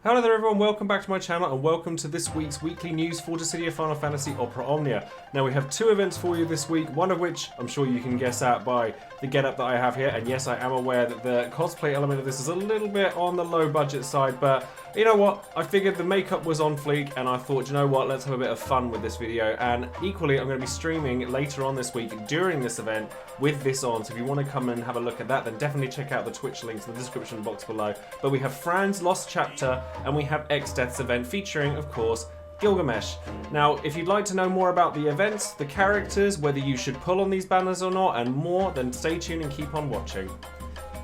Hello there everyone, welcome back to my channel and welcome to this week's weekly news for Dissidia Final Fantasy Opera Omnia. Now we have two events for you this week, one of which I'm sure you can guess at by the getup that I have here, and yes, I am aware that the cosplay element of this is a little bit on the low budget side, but you know what, I figured the makeup was on fleek and I thought, you know what, let's have a bit of fun with this video. And equally, I'm going to be streaming later on this week during this event with this on, so if you want to come and have a look at that, then definitely check out the Twitch links in the description box below. But we have Fran's Lost Chapter and we have ExDeath's event featuring, of course, Gilgamesh. Now, if you'd like to know more about the events, the characters, whether you should pull on these banners or not, and more, then stay tuned and keep on watching.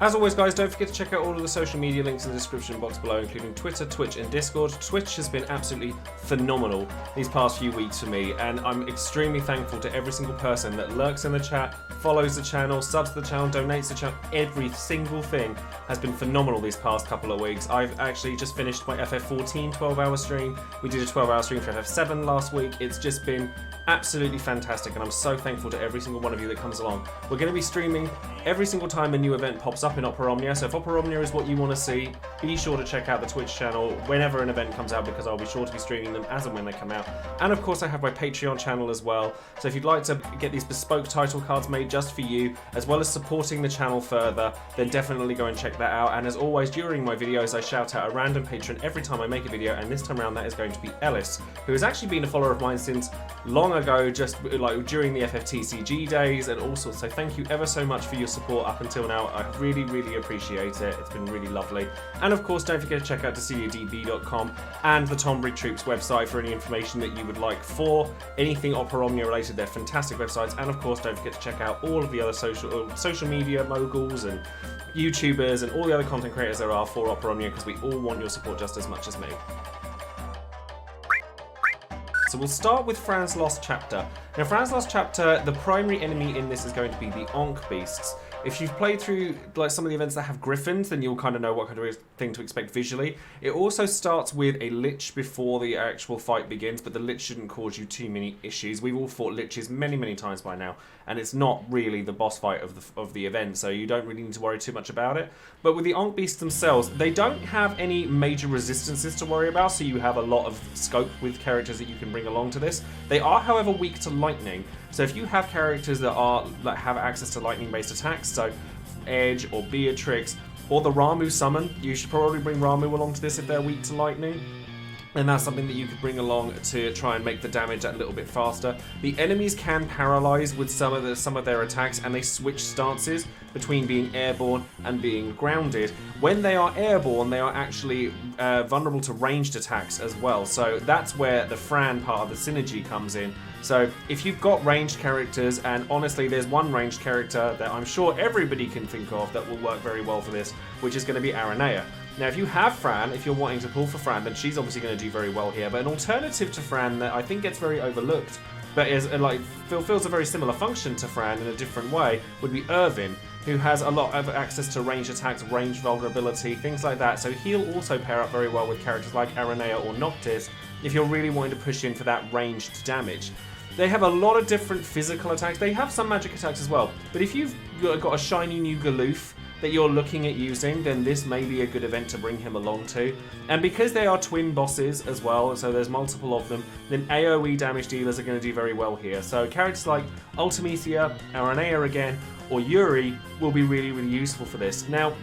As always guys, don't forget to check out all of the social media links in the description box below, including Twitter, Twitch and Discord. Twitch has been absolutely phenomenal these past few weeks for me, and I'm extremely thankful to every single person that lurks in the chat, follows the channel, subs to the channel, donates to the channel. Every single thing has been phenomenal these past couple of weeks. I've actually just finished my FF14 12-hour stream. We did a 12-hour stream for FF7 last week. It's just been absolutely fantastic, and I'm so thankful to every single one of you that comes along. We're going to be streaming every single time a new event pops up in Opera Omnia, so if Opera Omnia is what you want to see, be sure to check out the Twitch channel whenever an event comes out, because I'll be sure to be streaming them as and when they come out. And of course I have my Patreon channel as well, so if you'd like to get these bespoke title cards made just for you, as well as supporting the channel further, then definitely go and check that out. And as always, during my videos I shout out a random patron every time I make a video, and this time around that is going to be Ellis, who has actually been a follower of mine since long ago, just like during the FFTCG days and all sorts. So thank you ever so much for your support up until now. I really appreciate it. It's been really lovely. And of course, don't forget to check out DissediaDB.com and the Tonbridge Troops website for any information that you would like for anything Opera Omnia related. They're fantastic websites. And of course, don't forget to check out all of the other social media moguls and YouTubers and all the other content creators there are for Opera Omnia, because we all want your support just as much as me. So we'll start with Fran's Lost Chapter. Now, Fran's Lost Chapter, the primary enemy in this is going to be the Ankh Beasts. If you've played through like some of the events that have griffins, then you'll kind of know what kind of thing to expect visually. It also starts with a lich before the actual fight begins, but the lich shouldn't cause you too many issues. We've all fought liches many times by now, and it's not really the boss fight of the event, so you don't really need to worry too much about it. But with the Ankh Beasts themselves, they don't have any major resistances to worry about, so you have a lot of scope with characters that you can bring along to this. They are, however, weak to lightning. So if you have characters that have access to lightning-based attacks, so Edge or Beatrix or the Ramuh summon, you should probably bring Ramuh along to this if they're weak to lightning. And that's something that you could bring along to try and make the damage a little bit faster. The enemies can paralyze with some of their attacks, and they switch stances between being airborne and being grounded. When they are airborne, they are actually vulnerable to ranged attacks as well. So that's where the Fran part of the synergy comes in. So if you've got ranged characters, and honestly there's one ranged character that I'm sure everybody can think of that will work very well for this, which is going to be Aranea. Now, if you have Fran, if you're wanting to pull for Fran, then she's obviously going to do very well here. But an alternative to Fran that I think gets very overlooked, but is fulfills a very similar function to Fran in a different way, would be Irvin, who has a lot of access to ranged attacks, range vulnerability, things like that. So he'll also pair up very well with characters like Aranea or Noctis if you're really wanting to push in for that ranged damage. They have a lot of different physical attacks. They have some magic attacks as well. But if you've got a shiny new Galoof that you're looking at using, then this may be a good event to bring him along to. And because they are twin bosses as well, so there's multiple of them, then AoE damage dealers are going to do very well here. So characters like Ultimecia, Aranea again, or Yuri will be really useful for this. Now,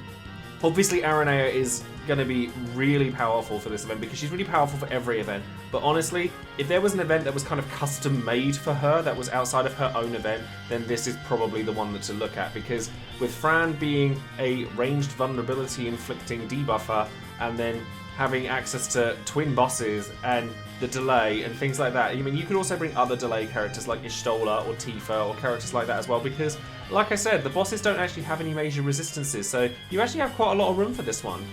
obviously Aranea is going to be really powerful for this event because she's really powerful for every event. But honestly, if there was an event that was kind of custom made for her, that was outside of her own event, then this is probably the one to look at, because with Fran being a ranged vulnerability inflicting debuffer, and then having access to twin bosses and the delay and things like that. I mean, you could also bring other delay characters like Ishtola or Tifa or characters like that as well, because like I said, the bosses don't actually have any major resistances, so you actually have quite a lot of room for this one.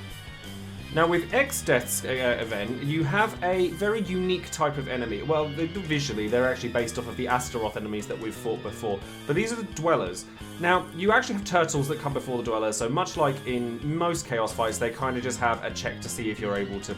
Now with ExDeath's event, you have a very unique type of enemy. Well, visually, they're actually based off of the Astaroth enemies that we've fought before, but these are the Dwellers. Now, you actually have turtles that come before the Dwellers, so much like in most Chaos fights, they kind of just have a check to see if you're able to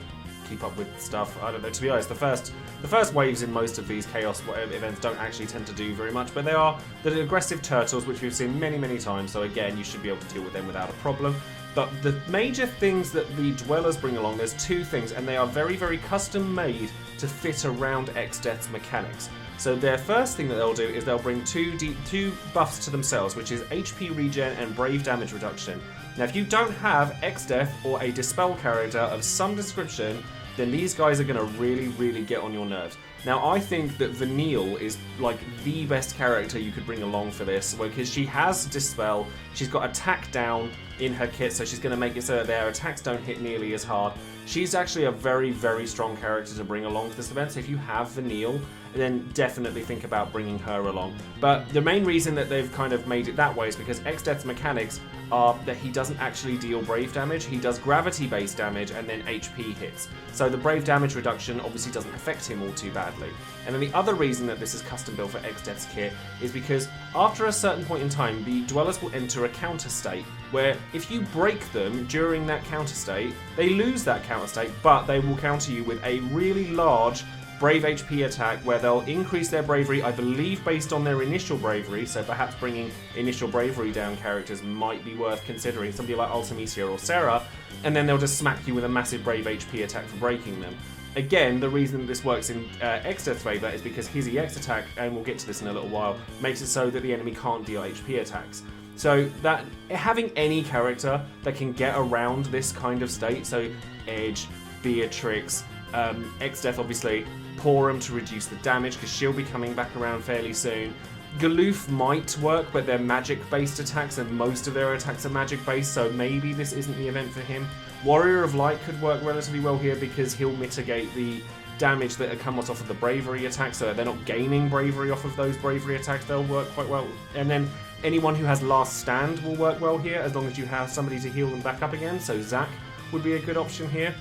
keep up with stuff. I don't know, to be honest, the first waves in most of these Chaos events don't actually tend to do very much, but they are the aggressive turtles, which we've seen many times, so again, you should be able to deal with them without a problem. But the major things that the Dwellers bring along, there's two things, and they are very, very custom made to fit around ExDeath's mechanics. So their first thing that they'll do is they'll bring two buffs to themselves, which is HP regen and brave damage reduction. Now if you don't have ExDeath or a Dispel character of some description, then these guys are going to really, really get on your nerves. Now I think that Vanille is like the best character you could bring along for this, because she has Dispel, she's got attack down in her kit, so she's going to make it so that their attacks don't hit nearly as hard. She's actually a very, very strong character to bring along for this event, so if you have Vanille, then definitely think about bringing her along. But the main reason that they've kind of made it that way is because ExDeath's mechanics are that he doesn't actually deal brave damage, he does gravity-based damage and then HP hits. So the brave damage reduction obviously doesn't affect him all too badly. And then the other reason that this is custom built for ExDeath's kit is because after a certain point in time, the Dwellers will enter a counter state, where if you break them during that counter state, they lose that counter state, but they will counter you with a really large brave HP attack where they'll increase their bravery, I believe based on their initial bravery, so perhaps bringing initial bravery down characters might be worth considering, somebody like Artemisia or Sarah, and then they'll just smack you with a massive brave HP attack for breaking them. Again, the reason this works in ExDeath's favour is because his EX attack, and we'll get to this in a little while, makes it so that the enemy can't deal HP attacks. So that having any character that can get around this kind of state, so Edge, Beatrix, ExDeath obviously, Porum to reduce the damage because she'll be coming back around fairly soon. Galoof might work, but they're magic-based attacks, and most of their attacks are magic-based, so maybe this isn't the event for him. Warrior of Light could work relatively well here because he'll mitigate the damage that comes off of the bravery attacks, so they're not gaining bravery off of those bravery attacks, they'll work quite well. And then anyone who has Last Stand will work well here, as long as you have somebody to heal them back up again, so Zac would be a good option here.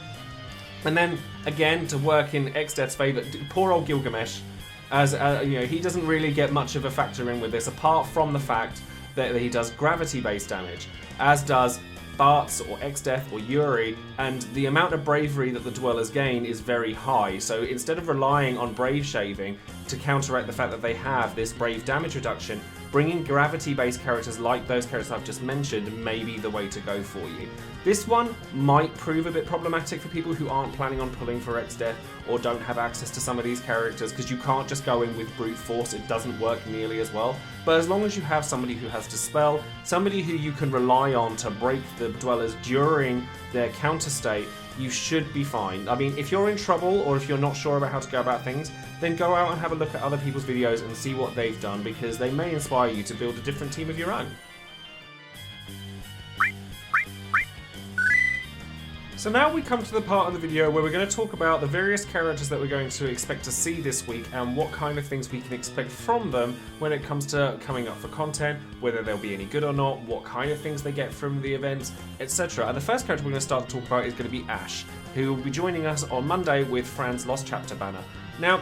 And then, again, to work in ExDeath's favour, poor old Gilgamesh, as you know, he doesn't really get much of a factor in with this, apart from the fact that he does gravity-based damage, as does Bartz or ExDeath or Yuri, and the amount of bravery that the Dwellers gain is very high, so instead of relying on brave shaving to counteract the fact that they have this brave damage reduction, bringing gravity-based characters like those characters I've just mentioned may be the way to go for you. This one might prove a bit problematic for people who aren't planning on pulling for ExDeath or don't have access to some of these characters, because you can't just go in with brute force, it doesn't work nearly as well. But as long as you have somebody who has Dispel, somebody who you can rely on to break the Dwellers during their counter state, you should be fine. I mean, if you're in trouble or if you're not sure about how to go about things, then go out and have a look at other people's videos and see what they've done, because they may inspire you to build a different team of your own. So now we come to the part of the video where we're going to talk about the various characters that we're going to expect to see this week and what kind of things we can expect from them when it comes to coming up for content, whether they'll be any good or not, what kind of things they get from the event, etc. And the first character we're going to start to talk about is going to be Ashe, who will be joining us on Monday with Fran's Lost Chapter banner. Now,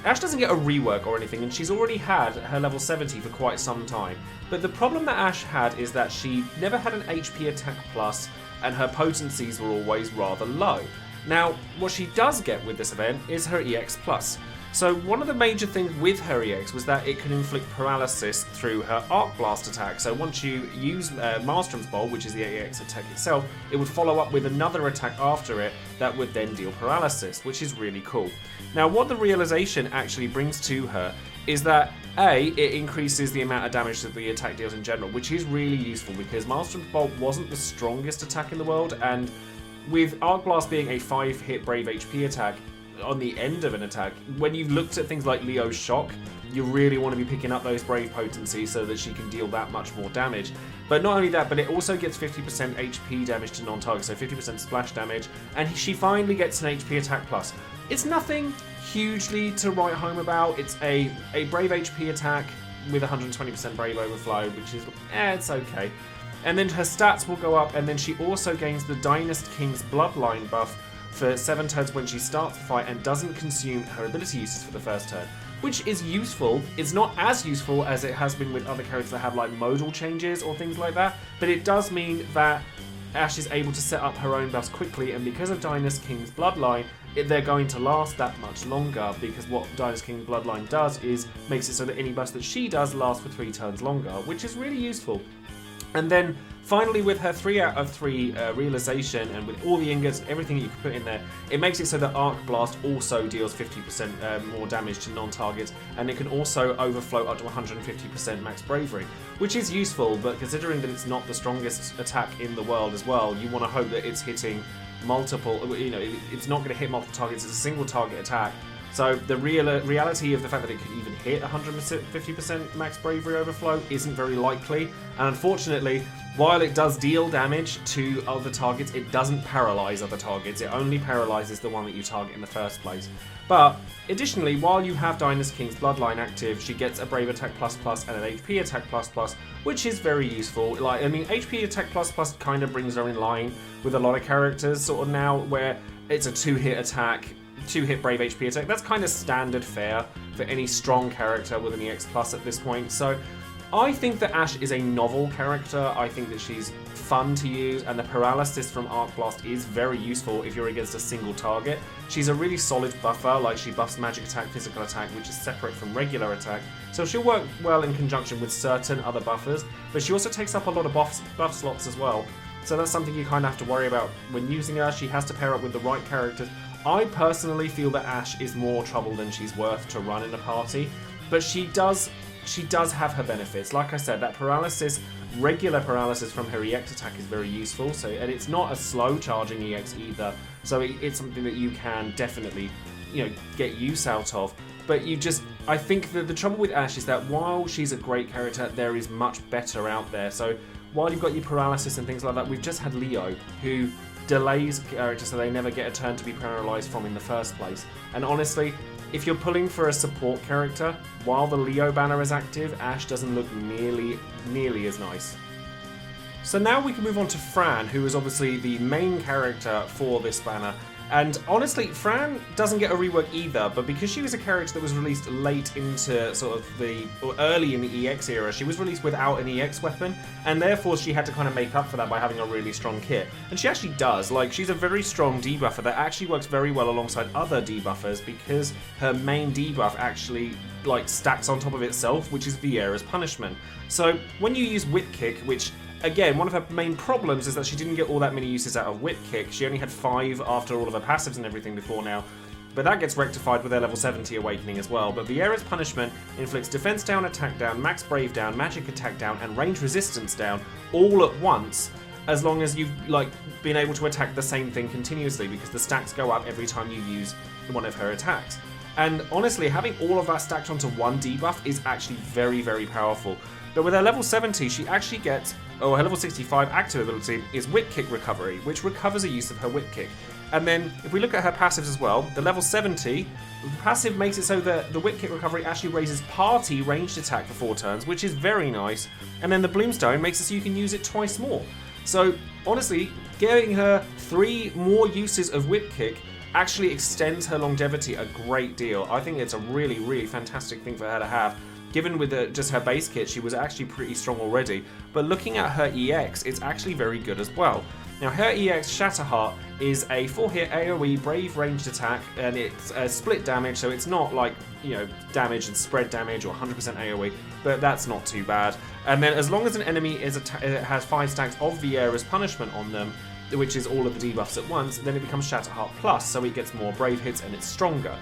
Ashe doesn't get a rework or anything, and she's already had her level 70 for quite some time. But the problem that Ashe had is that she never had an HP attack plus, and her potencies were always rather low. Now, what she does get with this event is her EX plus. So one of the major things with her EX was that it can inflict paralysis through her Arc Blast attack. So once you use Maelstrom's Bolt, which is the EX attack itself, it would follow up with another attack after it that would then deal paralysis, which is really cool. Now, what the realization actually brings to her is that A, it increases the amount of damage that the attack deals in general, which is really useful because Maelstrom's Bolt wasn't the strongest attack in the world, and with Arc Blast being a 5-hit Brave HP attack on the end of an attack, when you've looked at things like Leo's Shock, you really want to be picking up those Brave potencies so that she can deal that much more damage. But not only that, but it also gets 50% HP damage to non-targets, so 50% splash damage, and she finally gets an HP attack plus. It's nothing hugely to write home about. It's a Brave HP attack with 120% Brave Overflow, which is, it's okay. And then her stats will go up, and then she also gains the Dynast King's Bloodline buff for 7 turns when she starts the fight and doesn't consume her ability uses for the first turn, which is useful. It's not as useful as it has been with other characters that have like modal changes or things like that, but it does mean that Ashe is able to set up her own buffs quickly, and because of Dynast King's Bloodline, they're going to last that much longer, because what Dynast King's Bloodline does is makes it so that any buffs that she does last for 3 turns longer, which is really useful. And then finally, with her 3 out of 3 realization, and with all the ingots, everything you can put in there, it makes it so that Arc Blast also deals 50% more damage to non-targets, and it can also overflow up to 150% max bravery, which is useful, but considering that it's not the strongest attack in the world as well, you want to hope that it's hitting multiple, it's not going to hit multiple targets, it's a single target attack. So the reality of the fact that it could even hit 150% max bravery overflow isn't very likely, and unfortunately, while it does deal damage to other targets, it doesn't paralyze other targets. It only paralyzes the one that you target in the first place. But additionally, while you have Dynast King's Bloodline active, she gets a Brave Attack ++ and an HP Attack ++, which is very useful. HP Attack ++ kind of brings her in line with a lot of characters sort of now, where it's a 2-hit attack, 2-hit Brave HP attack. That's kind of standard fare for any strong character with an EX Plus at this point. So I think that Ashe is a novel character. I think that she's fun to use, and the paralysis from Arc Blast is very useful if you're against a single target. She's a really solid buffer, like she buffs magic attack, physical attack, which is separate from regular attack, so she'll work well in conjunction with certain other buffers, but she also takes up a lot of buff slots as well. So that's something you kind of have to worry about when using her. She has to pair up with the right characters. I personally feel that Ashe is more trouble than she's worth to run in a party, but she does have her benefits. Like I said, that paralysis, regular paralysis from her EX attack is very useful. So, and it's not a slow charging EX either. So it's something that you can definitely, get use out of. But I think that the trouble with Ashe is that while she's a great character, there is much better out there. So while you've got your paralysis and things like that, we've just had Leo, who delays characters so they never get a turn to be paralyzed from in the first place. And honestly, if you're pulling for a support character, while the Leo banner is active, Ashe doesn't look nearly as nice. So now we can move on to Fran, who is obviously the main character for this banner. And honestly, Fran doesn't get a rework either, but because she was a character that was released late into early in the EX era, she was released without an EX weapon, and therefore she had to kind of make up for that by having a really strong kit. And she actually does. She's a very strong debuffer that actually works very well alongside other debuffers, because her main debuff actually stacks on top of itself, which is Viera's Punishment. So when you use Whip Kick, which again, one of her main problems is that she didn't get all that many uses out of Whip Kick. She only had 5 after all of her passives and everything before now. But that gets rectified with her level 70 awakening as well. But Viera's Punishment inflicts defense down, attack down, max brave down, magic attack down, and range resistance down all at once, as long as you've been able to attack the same thing continuously, because the stacks go up every time you use one of her attacks. And honestly, having all of that stacked onto one debuff is actually very, very powerful. But with her level 70, she actually gets, her level 65 active ability is Whip Kick Recovery, which recovers a use of her Whip Kick. And then, if we look at her passives as well, the level 70, the passive makes it so that the Whip Kick Recovery actually raises party ranged attack for 4 turns, which is very nice. And then the Bloomstone makes it so you can use it twice more. So, honestly, giving her 3 more uses of Whip Kick actually extends her longevity a great deal. I think it's a really, really fantastic thing for her to have. Given with just her base kit, she was actually pretty strong already, but looking at her EX, it's actually very good as well. Now, her EX Shatterheart is a 4-hit AoE Brave ranged attack, and it's split damage, so it's not damage and spread damage or 100% AoE, but that's not too bad. And then as long as an enemy has 5 stacks of Viera's Punishment on them, which is all of the debuffs at once, then it becomes Shatterheart Plus, so it gets more Brave hits and it's stronger.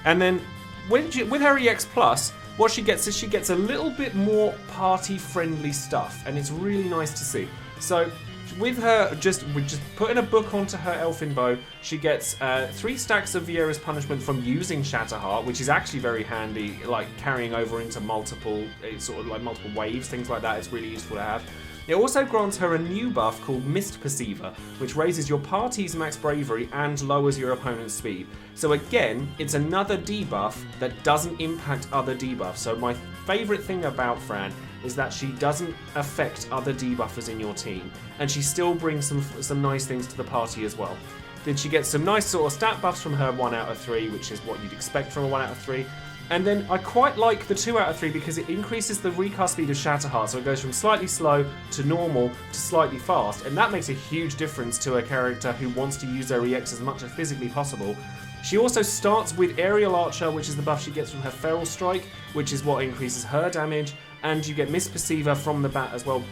And then with her EX Plus, what she gets is she gets a little bit more party-friendly stuff, and it's really nice to see. So with her, we're just putting a book onto her Elfin Bow, she gets 3 stacks of Viera's Punishment from using Shatterheart, which is actually very handy, carrying over into multiple multiple waves, things like that. It's really useful to have. It also grants her a new buff called Mist Perceiver, which raises your party's max bravery and lowers your opponent's speed. So again, it's another debuff that doesn't impact other debuffs. So my favourite thing about Fran is that she doesn't affect other debuffers in your team, and she still brings some nice things to the party as well. Then she gets some nice sort of stat buffs from her 1 out of 3, which is what you'd expect from a 1 out of 3. And then I quite like the 2 out of 3 because it increases the recast speed of Shatterheart, so it goes from slightly slow to normal to slightly fast, and that makes a huge difference to a character who wants to use their EX as much as physically possible. She also starts with Aerial Archer, which is the buff she gets from her Feral Strike, which is what increases her damage, and you get Mist Perceiver from the bat as well,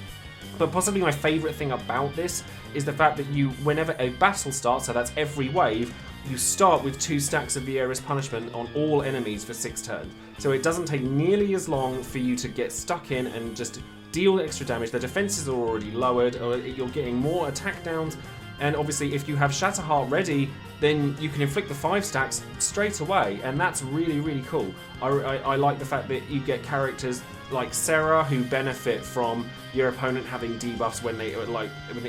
But possibly my favourite thing about this is the fact that you, whenever a battle starts, so that's every wave, you start with 2 stacks of the Air's Punishment on all enemies for 6 turns. So it doesn't take nearly as long for you to get stuck in and just deal extra damage. The defenses are already lowered, or you're getting more attack downs. And obviously if you have Shatterheart ready, then you can inflict the 5 stacks straight away, and that's really, really cool. I like the fact that you get characters like Sarah who benefit from your opponent having debuffs when they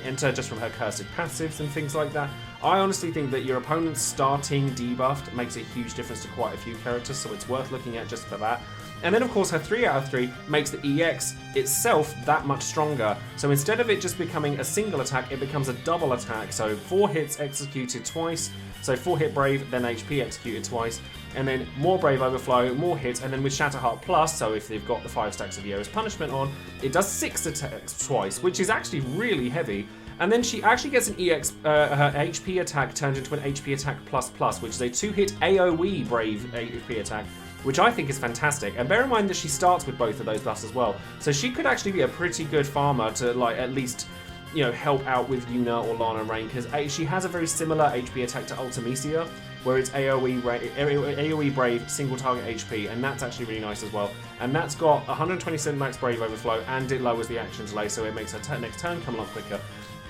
enter, just from her cursed passives and things like that. I honestly think that your opponent starting debuffed makes a huge difference to quite a few characters, so it's worth looking at just for that. And then of course her 3 out of 3 makes the EX itself that much stronger. So instead of it just becoming a single attack, it becomes a double attack. So 4 hits executed twice, so 4 hit Brave, then HP executed twice, and then more Brave Overflow, more hits, and then with Shatterheart Plus, so if they've got the 5 stacks of Air's Punishment on, it does 6 attacks twice, which is actually really heavy. And then she actually gets an EX, her HP attack turned into an HP attack plus plus, which is a 2-hit AoE Brave HP attack, which I think is fantastic. And bear in mind that she starts with both of those buffs as well, so she could actually be a pretty good farmer to like at least, you know, help out with Yuna or Lana Rain, because she has a very similar HP attack to Ultimisia, where it's AoE Brave, single target HP, and that's actually really nice as well. And that's got 127 max Brave Overflow, and it lowers the action delay, so it makes her next turn come a lot quicker.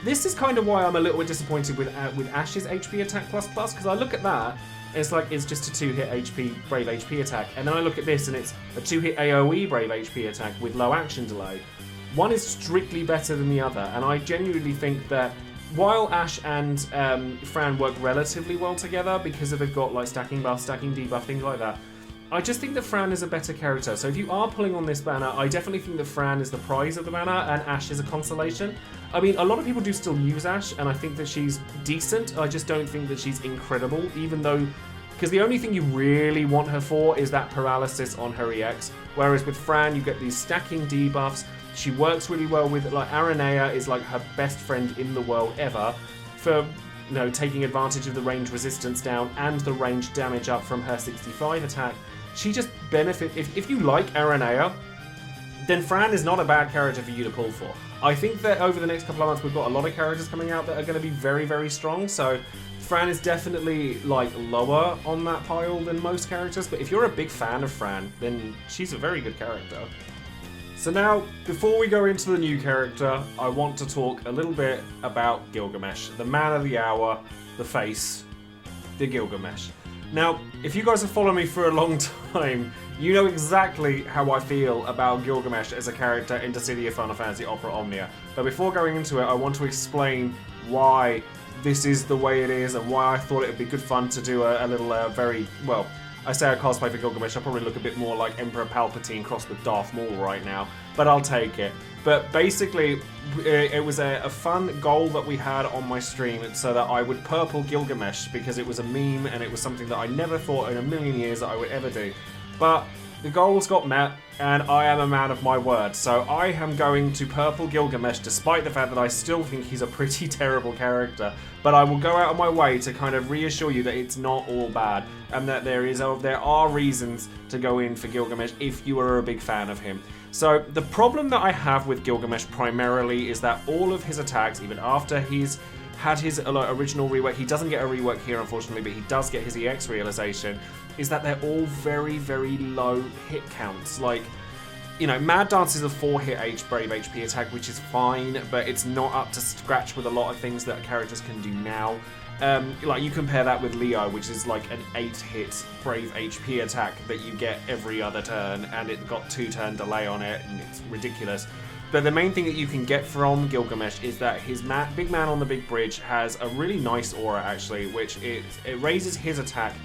This is kind of why I'm a little bit disappointed with Ashe's HP attack plus plus, because I look at that, and it's like it's just a 2-hit HP Brave HP attack, and then I look at this and it's a 2-hit AoE Brave HP attack with low action delay. One is strictly better than the other, and I genuinely think that while Ashe and Fran work relatively well together because they've got like stacking buff, stacking debuff, things like that, I just think that Fran is a better character. So if you are pulling on this banner, I definitely think that Fran is the prize of the banner and Ashe is a consolation. I mean, a lot of people do still use Ashe, and I think that she's decent. I just don't think that she's incredible, even though, because the only thing you really want her for is that paralysis on her EX. Whereas with Fran, you get these stacking debuffs. She works really well with, like, Aranea is like her best friend in the world ever for, you know, taking advantage of the range resistance down and the range damage up from her 65 attack. She just benefits. If you like Aranea, then Fran is not a bad character for you to pull for. I think that over the next couple of months we've got a lot of characters coming out that are going to be very, very strong, so Fran is definitely like lower on that pile than most characters, but if you're a big fan of Fran, then she's a very good character. So now, before we go into the new character, I want to talk a little bit about Gilgamesh, the man of the hour, the face, the Gilgamesh. Now, if you guys have followed me for a long time, you know exactly how I feel about Gilgamesh as a character in Dissidia Final Fantasy Opera Omnia. But before going into it, I want to explain why this is the way it is and why I thought it would be good fun to do a little I say I cosplay for Gilgamesh, I'll probably look a bit more like Emperor Palpatine crossed with Darth Maul right now, but I'll take it. But basically, it was a fun goal that we had on my stream so that I would purple Gilgamesh because it was a meme and it was something that I never thought in a million years that I would ever do. But the goals got met, and I am a man of my word, so I am going to purple Gilgamesh despite the fact that I still think he's a pretty terrible character. But I will go out of my way to kind of reassure you that it's not all bad, and that there are reasons to go in for Gilgamesh if you are a big fan of him. So the problem that I have with Gilgamesh primarily is that all of his attacks, even after he's had his original rework, he doesn't get a rework here unfortunately, but he does get his EX realization, is that they're all very, very low hit counts. Like, you know, Mad Dance is a 4-hit Brave HP attack, which is fine, but it's not up to scratch with a lot of things that characters can do now. Like, you compare that with Leo, which is like an 8-hit Brave HP attack that you get every other turn, and it got 2-turn delay on it, and it's ridiculous. But the main thing that you can get from Gilgamesh is that his big man on the big bridge has a really nice aura, actually, which it raises his attack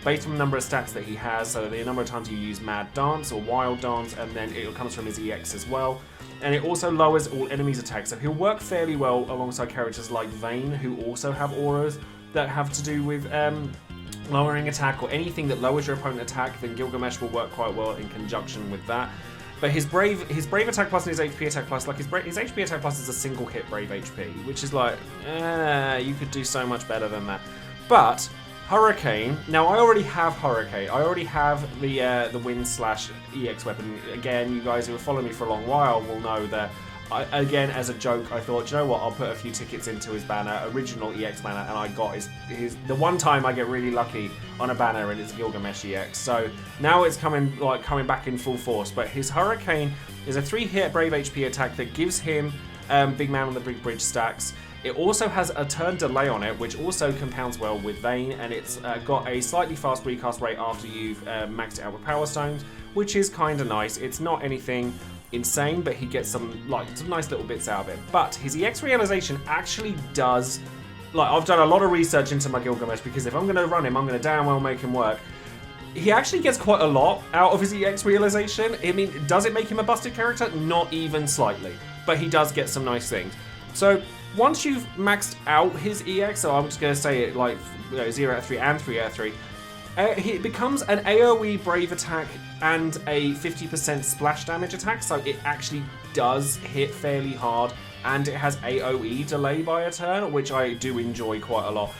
based on the number of stacks that he has, so the number of times you use Mad Dance or Wild Dance, and then it comes from his EX as well. And it also lowers all enemies' attacks, so he'll work fairly well alongside characters like Vayne, who also have auras that have to do with lowering attack, or anything that lowers your opponent's attack, then Gilgamesh will work quite well in conjunction with that. But his brave attack plus and his HP attack plus, like his HP attack plus is a single hit Brave HP, which is like, you could do so much better than that. But Hurricane, now I already have Hurricane. I already have the Wind/EX weapon. Again, you guys who have followed me for a long while will know that again, as a joke, I thought, you know what, I'll put a few tickets into his banner, original EX banner, and I got his the one time I get really lucky on a banner, and it's Gilgamesh EX. So now it's coming back in full force. But his Hurricane is a 3-hit Brave HP attack that gives him Big Man on the Big Bridge stacks. It also has a turn delay on it, which also compounds well with Vayne, and it's got a slightly fast recast rate after you've maxed it out with Power Stones, which is kind of nice. It's not anything insane, but he gets some nice little bits out of it. But his EX realization actually does, I've done a lot of research into my Gilgamesh, because if I'm going to run him, I'm going to damn well make him work. He actually gets quite a lot out of his EX realization. I mean, does it make him a busted character? Not even slightly, but he does get some nice things. So once you've maxed out his EX, so I'm just going to say it 0 out of 3 and 3 out of 3, it becomes an AoE Brave attack and a 50% splash damage attack, so it actually does hit fairly hard, and it has AoE delay by a turn, which I do enjoy quite a lot.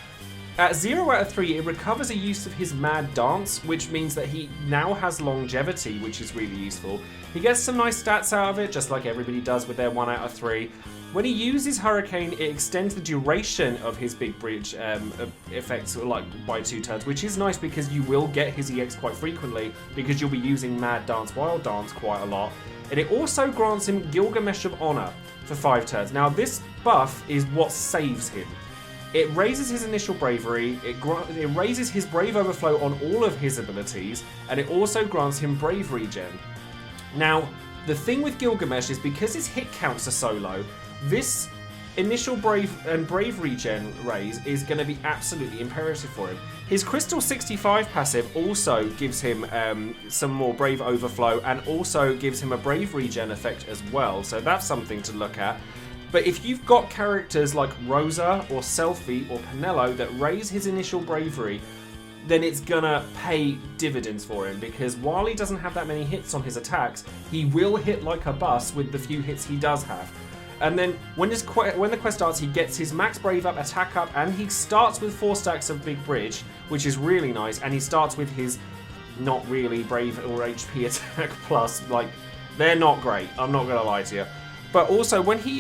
At 0 out of 3, it recovers a use of his Mad Dance, which means that he now has longevity, which is really useful. He gets some nice stats out of it, just like everybody does with their 1 out of 3. When he uses Hurricane, it extends the duration of his Big Bridge effects by 2 turns, which is nice because you will get his EX quite frequently, because you'll be using Mad Dance, Wild Dance quite a lot. And it also grants him Gilgamesh of Honor for 5 turns. Now this buff is what saves him. It raises his initial bravery, it raises his Brave Overflow on all of his abilities, and it also grants him Brave Regen. Now, the thing with Gilgamesh is, because his hit counts are so low, this initial Brave Regen raise is going to be absolutely imperative for him. His Crystal 65 passive also gives him some more Brave Overflow, and also gives him a Brave Regen effect as well, so that's something to look at. But if you've got characters like Rosa or Selfie or Penelo that raise his initial bravery, then it's gonna pay dividends for him, because while he doesn't have that many hits on his attacks, he will hit like a bus with the few hits he does have. And then when the quest starts, he gets his max brave up, attack up, and he starts with 4 stacks of Big Bridge, which is really nice, and he starts with his not really brave or HP attack plus. They're not great, I'm not gonna lie to you. But also, when he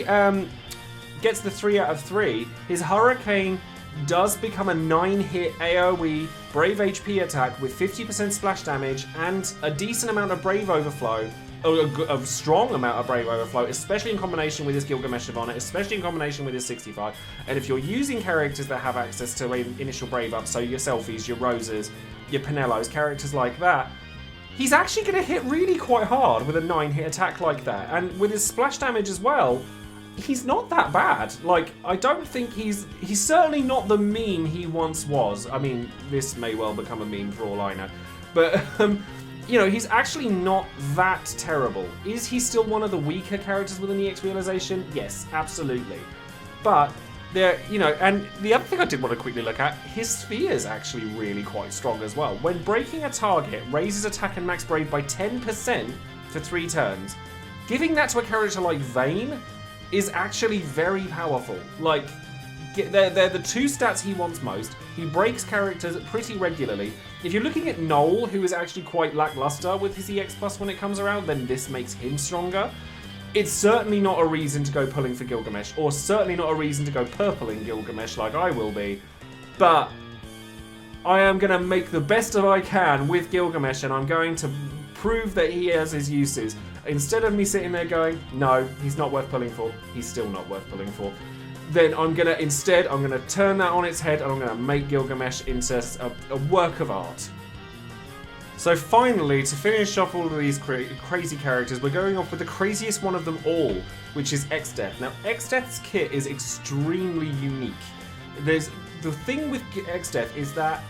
gets the 3 out of 3, his Hurricane does become a 9-hit AoE Brave HP attack with 50% splash damage and a decent amount of Brave Overflow, a strong amount of Brave Overflow, especially in combination with his Gilgamesh of Honor, especially in combination with his 65. And if you're using characters that have access to initial Brave Up, so your Selfies, your Rosas, your Penelos, characters like that, he's actually going to hit really quite hard with a 9-hit attack like that. And with his splash damage as well, he's not that bad. I don't think he's certainly not the meme he once was. I mean, this may well become a meme for all I know. But, he's actually not that terrible. Is he still one of the weaker characters with an EX realization? Yes, absolutely. But and the other thing I did want to quickly look at, his Sphere is actually really quite strong as well. When breaking a target, raises attack and max brave by 10% for 3 turns. Giving that to a character like Vayne is actually very powerful. They're the 2 stats he wants most. He breaks characters pretty regularly. If you're looking at Noel, who is actually quite lackluster with his EX plus when it comes around, then this makes him stronger. It's certainly not a reason to go pulling for Gilgamesh, or certainly not a reason to go purpling Gilgamesh like I will be, but I am going to make the best of I can with Gilgamesh, and I'm going to prove that he has his uses. Instead of me sitting there going, no, he's not worth pulling for, he's still not worth pulling for, then I'm going to turn that on its head, and I'm going to make Gilgamesh into a work of art. So finally, to finish off all of these crazy characters, we're going off with the craziest one of them all, which is ExDeath. Now, ExDeath's kit is extremely unique. The thing with ExDeath is that,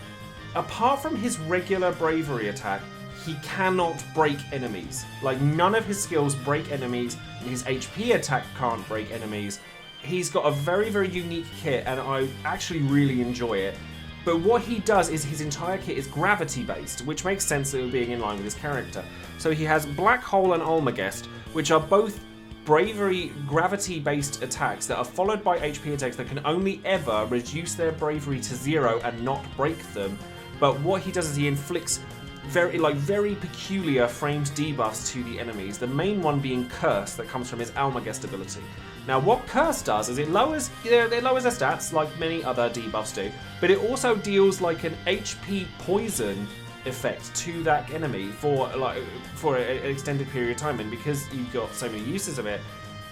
apart from his regular bravery attack, he cannot break enemies. None of his skills break enemies. His HP attack can't break enemies. He's got a very, very unique kit, and I actually really enjoy it. But what he does is his entire kit is gravity-based, which makes sense of being in line with his character. So he has Black Hole and Almagest, which are both bravery gravity-based attacks that are followed by HP attacks that can only ever reduce their bravery to 0 and not break them. But what he does is he inflicts very peculiar framed debuffs to the enemies. The main one being Curse, that comes from his Almagest ability. Now, what Curse does is it lowers their stats like many other debuffs do, but it also deals like an HP poison effect to that enemy for an extended period of time. And because you've got so many uses of it,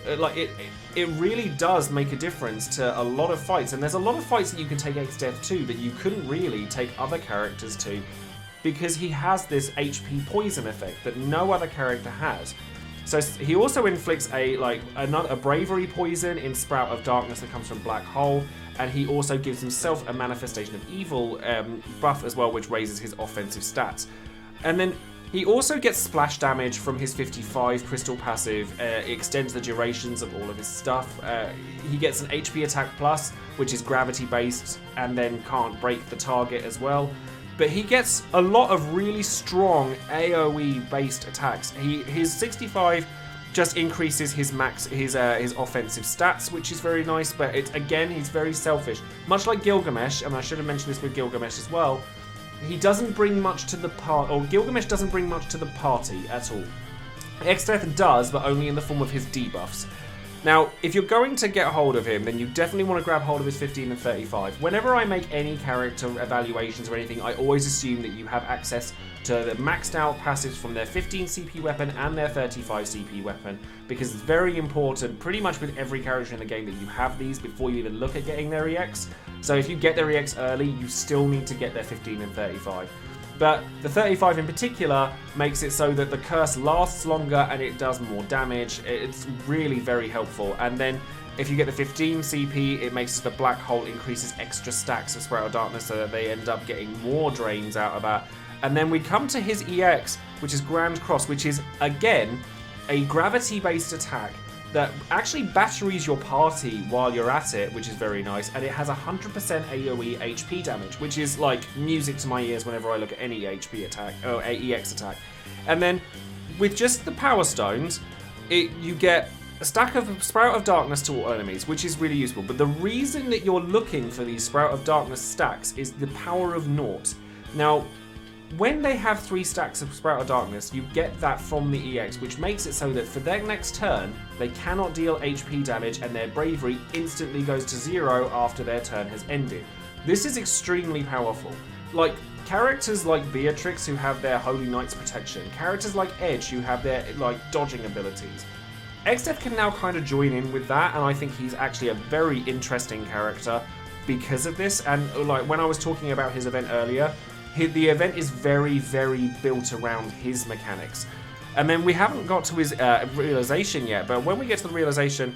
it really does make a difference to a lot of fights. And there's a lot of fights that you can take ExDeath to that you couldn't really take other characters to, because he has this HP poison effect that no other character has. So he also inflicts a bravery poison in Sprout of Darkness that comes from Black Hole, and he also gives himself a Manifestation of Evil buff as well, which raises his offensive stats. And then he also gets splash damage from his 55 crystal passive. It extends the durations of all of his stuff. He gets an HP attack plus, which is gravity based, and then can't break the target as well. But he gets a lot of really strong AoE based attacks. His 65 just increases his offensive stats, which is very nice. But again, he's very selfish, much like Gilgamesh. And I should have mentioned this with Gilgamesh as well. He doesn't bring much to the Gilgamesh doesn't bring much to the party at all. ExDeath does, but only in the form of his debuffs. Now, if you're going to get hold of him, then you definitely want to grab hold of his 15 and 35. Whenever I make any character evaluations or anything, I always assume that you have access to the maxed out passives from their 15 CP weapon and their 35 CP weapon, because it's very important, pretty much with every character in the game, that you have these before you even look at getting their EX. So if you get their EX early, you still need to get their 15 and 35. But the 35 in particular makes it so that the curse lasts longer and it does more damage. It's really very helpful. And then if you get the 15 CP, it makes the Black Hole increases extra stacks of Sprout of Darkness, so that they end up getting more drains out of that. And then we come to his EX, which is Grand Cross, which is, again, a gravity-based attack that actually batteries your party while you're at it, which is very nice, and it has 100% AoE HP damage, which is like music to my ears whenever I look at any HP attack, or EX attack. And then with just the Power Stones, you get a stack of Sprout of Darkness to all enemies, which is really useful. But the reason that you're looking for these Sprout of Darkness stacks is the Power of Naught. Now, when they have 3 stacks of Sprout of Darkness, you get that from the EX, which makes it so that for their next turn, they cannot deal HP damage and their bravery instantly goes to 0 after their turn has ended. This is extremely powerful. Like, characters like Beatrix, who have their Holy Knight's protection, characters like Edge, who have their, dodging abilities. ExDeath can now kind of join in with that, and I think he's actually a very interesting character because of this. And, when I was talking about his event earlier, the event is very, very built around his mechanics. And then we haven't got to his realization yet, but when we get to the realization,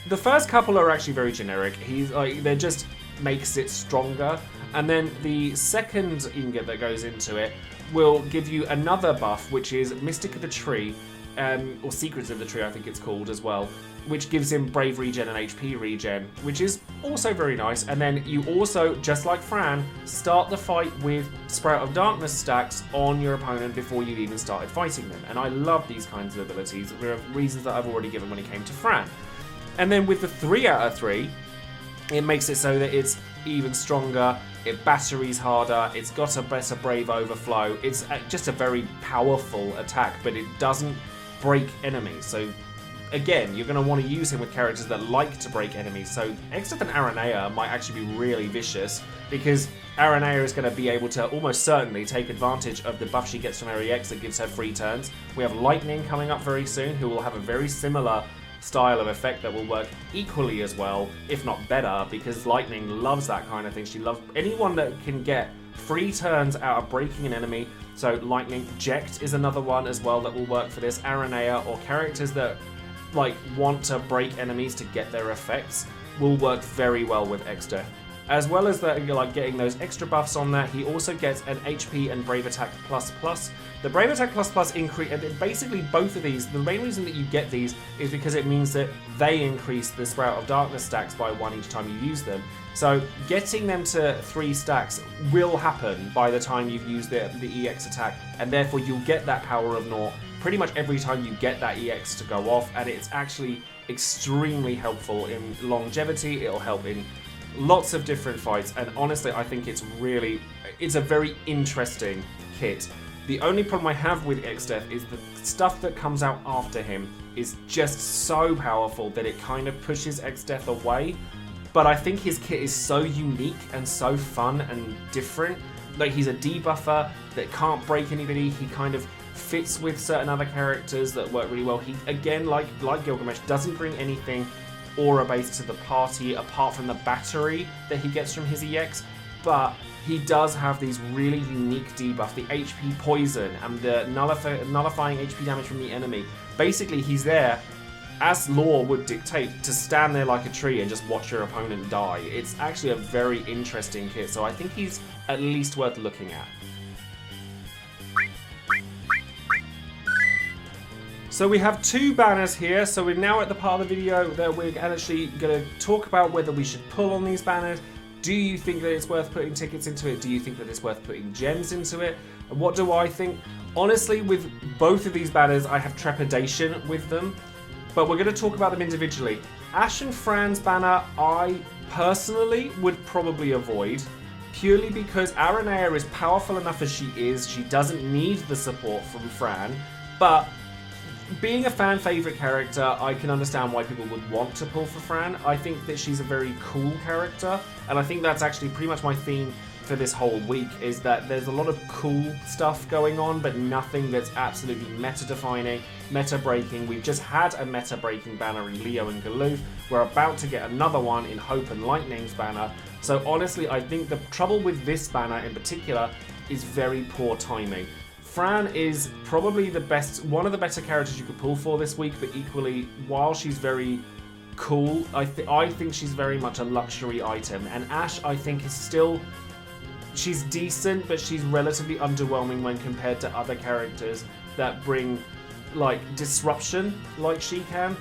the first couple are actually very generic. They just makes it stronger. And then the second ingot that goes into it will give you another buff, which is Mystic of the Tree, or Secrets of the Tree, I think it's called as well, which gives him brave regen and HP regen, which is also very nice. And then you also, just like Fran, start the fight with Sprout of Darkness stacks on your opponent before you've even started fighting them. And I love these kinds of abilities for reasons that I've already given when it came to Fran. And then with the 3 out of 3, it makes it so that it's even stronger, it batteries harder, it's got a better brave overflow. It's just a very powerful attack, but it doesn't break enemies. So again, you're going to want to use him with characters that like to break enemies. So ExDeath and Aranea might actually be really vicious, because Aranea is going to be able to almost certainly take advantage of the buff she gets from her EX that gives her free turns. We have Lightning coming up very soon, who will have a very similar style of effect that will work equally as well, if not better, because Lightning loves that kind of thing. She loves anyone that can get free turns out of breaking an enemy. So Lightning, Jekt is another one as well that will work for this. Aranea, or characters that want to break enemies to get their effects, will work very well with ExDeath. As well as that, getting those extra buffs on that, he also gets an HP and Brave Attack plus plus. The Brave Attack plus plus increase, basically both of these, the main reason that you get these is because it means that they increase the Sprout of Darkness stacks by 1 each time you use them. So getting them to 3 stacks will happen by the time you've used the EX attack, and therefore you'll get that Power of Naught pretty much every time you get that EX to go off, and it's actually extremely helpful in longevity. It'll help in lots of different fights, and honestly I think it's a very interesting kit. The only problem I have with ExDeath is the stuff that comes out after him is just so powerful that it kind of pushes ExDeath away. But I think his kit is so unique and so fun and different. Like, he's a debuffer that can't break anybody. He kind of fits with certain other characters that work really well. He, again, like Gilgamesh, doesn't bring anything aura-based to the party apart from the battery that he gets from his EX. But he does have these really unique debuff, the HP poison and the nullifying HP damage from the enemy. Basically, he's there, as lore would dictate, to stand there like a tree and just watch your opponent die. It's actually a very interesting kit, so I think he's at least worth looking at. So we have two banners here, so we're now at the part of the video that we're actually going to talk about whether we should pull on these banners. Do you think that it's worth putting tickets into it? Do you think that it's worth putting gems into it? And what do I think? Honestly, with both of these banners, I have trepidation with them, but we're going to talk about them individually. Ashe and Fran's banner, I personally would probably avoid, purely because Aranea is powerful enough as she is. She doesn't need the support from Fran, but being a fan favorite character, I can understand why people would want to pull for Fran. I think that she's a very cool character, and I think that's actually pretty much my theme for this whole week, is that there's a lot of cool stuff going on, but nothing that's absolutely meta-defining, meta-breaking. We've just had a meta-breaking banner in Leo and Galoof. We're about to get another one in Hope and Lightning's banner. So honestly, I think the trouble with this banner in particular is very poor timing. Fran is probably the best, one of the better characters you could pull for this week, but equally, while she's very cool, I think she's very much a luxury item. And Ashe, I think, is still, she's decent, but she's relatively underwhelming when compared to other characters that bring, like, disruption like she can.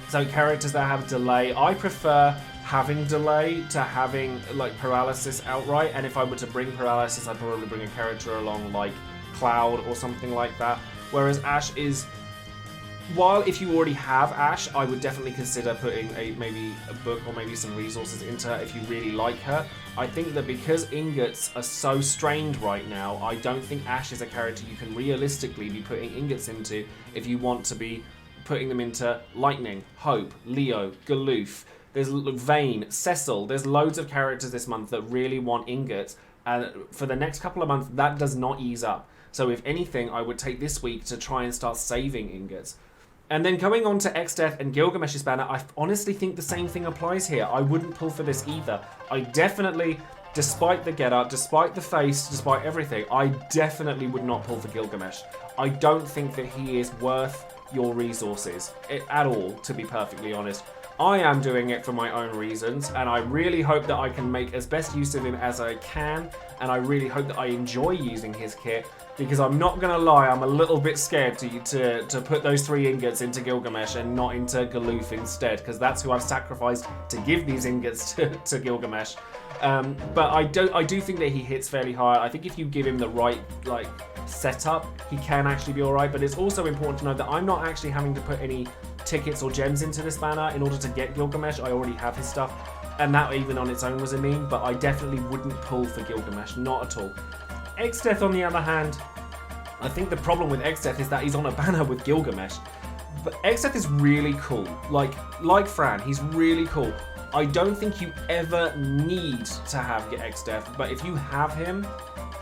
So characters that have delay, I prefer having delay to having, like, paralysis outright. And if I were to bring paralysis, I'd probably bring a character along like Cloud or something like that. Whereas Ashe is, while if you already have Ashe, I would definitely consider putting maybe a book or maybe some resources into her if you really like her. I think that because ingots are so strained right now, I don't think Ashe is a character you can realistically be putting ingots into if you want to be putting them into Lightning, Hope, Leo, Galoof. There's Vayne, Cecil. There's loads of characters this month that really want ingots, and for the next couple of months, that does not ease up. So if anything, I would take this week to try and start saving ingots. And then going on to ExDeath and Gilgamesh's banner, I honestly think the same thing applies here. I wouldn't pull for this either. I definitely, despite the getup, despite the face, despite everything, I definitely would not pull for Gilgamesh. I don't think that he is worth your resources at all, to be perfectly honest. I am doing it for my own reasons, and I really hope that I can make as best use of him as I can, and I really hope that I enjoy using his kit, because I'm not going to lie, I'm a little bit scared to put those 3 ingots into Gilgamesh and not into Galoof instead, because that's who I've sacrificed to give these ingots to Gilgamesh. But I do think that he hits fairly high. I think if you give him the right, like, setup, he can actually be alright, but it's also important to know that I'm not actually having to put any tickets or gems into this banner in order to get Gilgamesh. I already have his stuff, and that even on its own was a meme, but I definitely wouldn't pull for Gilgamesh, not at all. ExDeath, on the other hand, I think the problem with ExDeath is that he's on a banner with Gilgamesh. But ExDeath is really cool. Like Fran, he's really cool. I don't think you ever need to have ExDeath, but if you have him,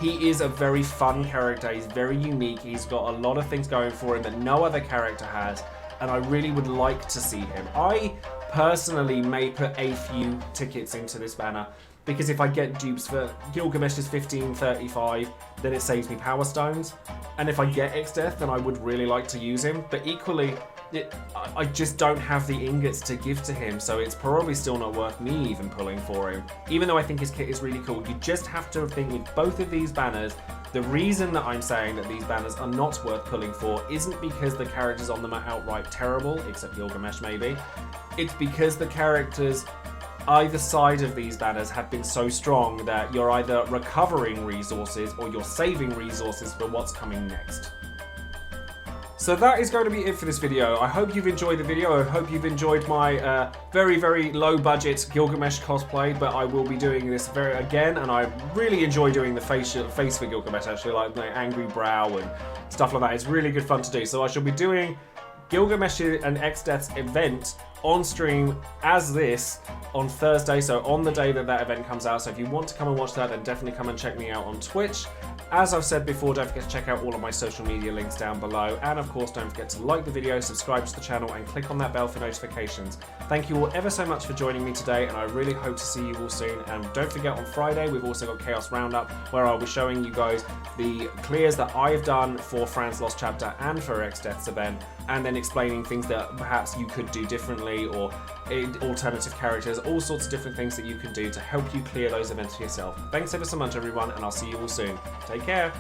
he is a very fun character. He's very unique. He's got a lot of things going for him that no other character has, and I really would like to see him. I personally may put a few tickets into this banner, because if I get dupes for Gilgamesh's 1535, then it saves me Power Stones. And if I get ExDeath, then I would really like to use him. But equally, I just don't have the ingots to give to him, so it's probably still not worth me even pulling for him. Even though I think his kit is really cool, you just have to think with both of these banners, the reason that I'm saying that these banners are not worth pulling for isn't because the characters on them are outright terrible, except Gilgamesh maybe. It's because the characters either side of these banners have been so strong that you're either recovering resources or you're saving resources for what's coming next. So that is going to be it for this video. I hope you've enjoyed the video. I hope you've enjoyed my very, very low budget Gilgamesh cosplay, but I will be doing this again, and I really enjoy doing the face for Gilgamesh, actually, like the angry brow and stuff like that. It's really good fun to do. So I shall be doing Gilgamesh and ExDeath's event on stream as this on Thursday, so on the day that that event comes out. So if you want to come and watch that, then definitely come and check me out on Twitch. As I've said before, don't forget to check out all of my social media links down below, and of course don't forget to like the video, subscribe to the channel, and click on that bell for notifications. Thank you all ever so much for joining me today, and I really hope to see you all soon. And don't forget, on Friday we've also got Chaos Roundup, where I'll be showing you guys the clears that I've done for Fran's Lost Chapter and for ExDeath's event, and then explaining things that perhaps you could do differently, or alternative characters, all sorts of different things that you can do to help you clear those events for yourself. Thanks ever so much, everyone, and I'll see you all soon. Take care.